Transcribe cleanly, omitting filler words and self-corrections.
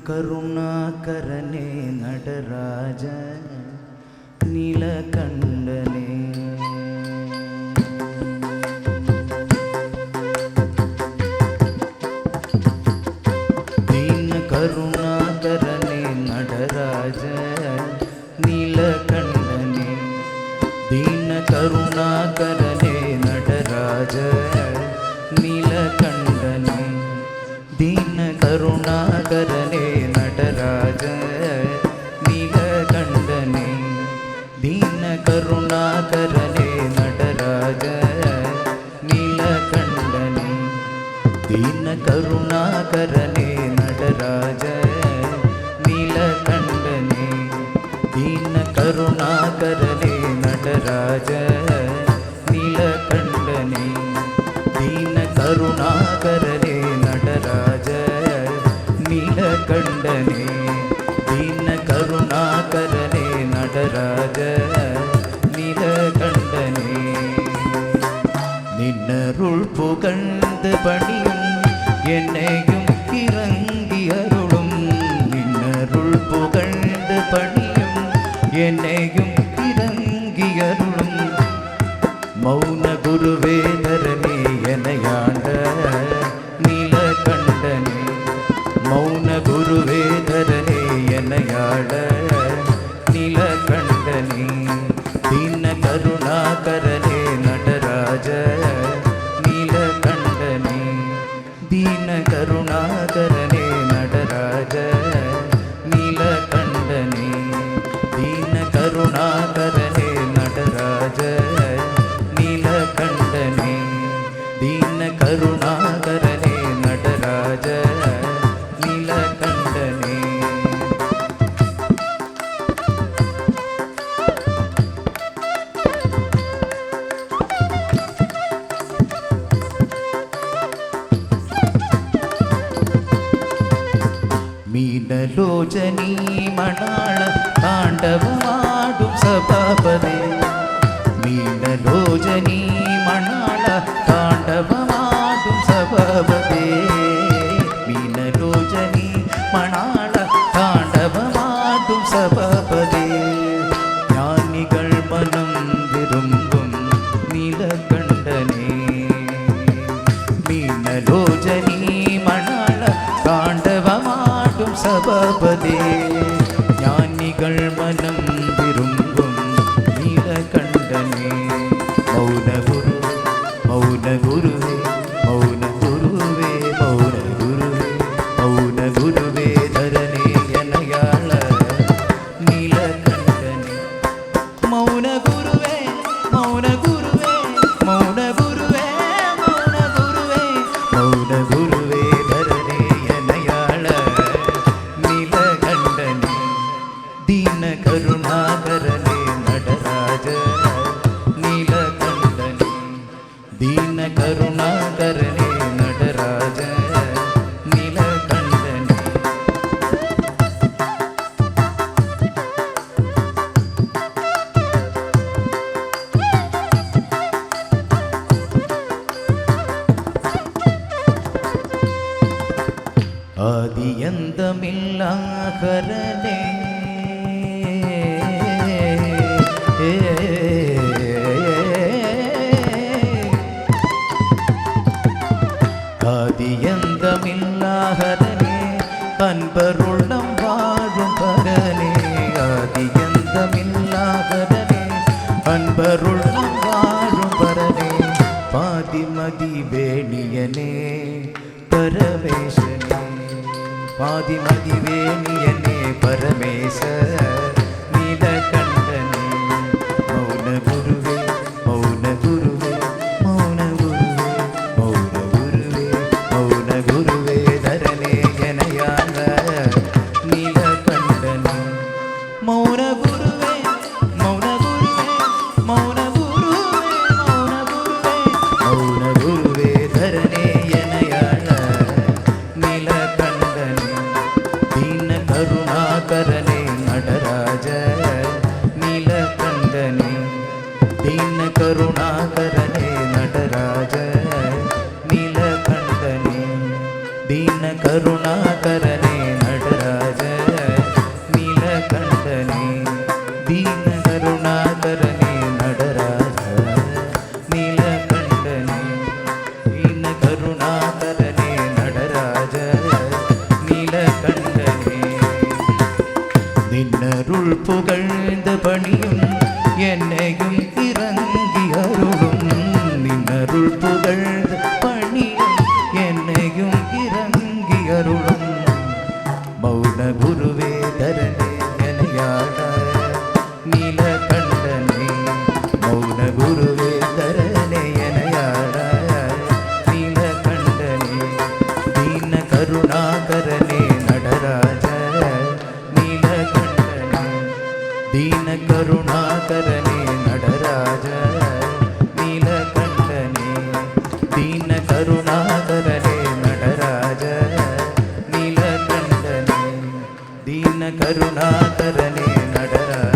ಕರುಣಾಕರನೇ ನಟರಾಜ ನೀಲಕಂಠನೇ. ದೀನ ಕರುಣಾಕರನೇ ನಟರಾಜ ನೀಲಕಂಠನೇ. ದೀನ ಕರುಣಾಕರನೇ ನಟರಾಜ ನೀಲಕಂಠನೇ. ದೀನ ಕರುಣಾಕರನೇ ನಟರಾಜ ನೀಲಕಂಠನೇ. ದೀನ ಕರುಣಾಕರನೇ ನಟರಾಜ ನೀಲಕಂಠನೇ. ದೀನ ಕರುಣಾಕರನೇ ನಟರಾಜ ನೀಲಕಂಠನೇ. ದೀನ ಕರುಣಾಕರನೇ ನಟರಾಜ ನೀಲಕಂಠನೇ. ದೀನ ಕರುಣಾಕರನೇ ನಟರಾಜ ನೀಲಕಂಠನೇ. ದೀನ ಕರುಣಾಕರನೇ ನಟರಾಜ நீலகண்டனே. நின்னருள் புகழ்ந்து பணியும் என்னையும் இறங்கி அருளும். நின்னருள் புகழ்ந்து பணியும் என்னையும் இறங்கி அருளும். மௌன குருவேதரனே எனையாண்ட நீலகண்டனே. மௌன குருவேதரனே எனையாட நீலகண்டனே. ದೀನ ಕರುಣಾಕರನೇ ನಟರಾಜ ನೀಲಕಂಠನೇ. ದೀನ ಕರುಣಾಕರನೇ ನಟರಾಜ ನೀಲಕಂಠನೇ. ದೀನ ಕರುಣಾಕರನೇ ನಟರಾಜ ನೀಲಕಂಠನೇ. ದೀನ ಕರುಣಾಕರನೇ ನಟರಾಜ ನೀಲಕಂಠನೇ. ಮೀನಲೋಚನೀ ಮಣಾಳ ತಾಂಡವಮಾಡುಂ ಸಭಾಪದೇ. ಮೀನಲೋಚನೀ ಮಣಾಳ ತಾಂಡವಮಾಡುಂ ಸಭಾಪದೇ. ಮೀನಲೋಚನೀ ಮಣಾಳ தாண்டவமாடும் சபாபதே. ஞானிகள் மனம் விரும்பும் நீலகண்டனே. மீனலோச்சனீ மணாள தாண்டவமாடும் சபாபதே. ஞானிகள் மனம் விரும்பும் நீலகண்டனே. மௌன குரு மௌன குருவே மௌன குருவே மௌன குருவே மௌன குருவே தரனே எனையாள நீலகண்டனே. மௌன குருவே மௌன குருவே மௌன குருவே மௌன குருவே மௌன குருவே தரனே எனையாள நீலகண்டனே. ದೀನ ಕರುಣಾಕರನೇ ನಟರಾಜ ನೀಲಕಂಠನೇ. ದೀನ ಕರುಣಾಕರನೇ ನಟರಾಜ ನೀಲಕಂಠನೇ. ஆதியந்தமில்லாகரனே. ஆதியந்தமில்லாகரனே அன்பருள்ளம் வாழும் பரனே. ஆதியந்தமில்லாகரனே அன்பருள்ளம் வாழும் பரனே. பாதிமதி வேணியனே பரமேசனே. பாதிமதி வேணியனே பரமேச நீலகண்டனே. மௌன குருவே மௌன குருவே மௌன குருவே மௌன குருவே மௌன குருவே தரனே எனையாள நீலகண்டனே. மௌன குருவே மௌன குருவே மௌன குருவே மௌன குருவே மௌன குருவே தரனே எனையாள நீலகண்டனே. ದೀನ ಕರುಣಾಕರನೇ ನಟರಾಜ ನೀಲಕಂಠನೇ. ದೀನ ಕರುಣಾಕರನೇ ನಟರಾಜ ನೀಲಕಂಠನೇ. ದೀನ ಕರುಣಾಕರನೇ ನಟರಾಜ என்னையும் இறங்கி அருளும் நின்னருள் புகழ்ந்த பணியும் என்னையும் இறங்கி அருளும் மௌன குருவே தரணே எனையாட நீலகண்டனே மௌன குருவே தரணே எனையாட நீலகண்டனே தீன கருணாகரனே நடராஜ நீலகண்டனே दीन करुणाकरने नटराज नीलकण्ठने दीन करुणाकरने नटराज नीलकण्ठने दीन करुणाकरने नटराज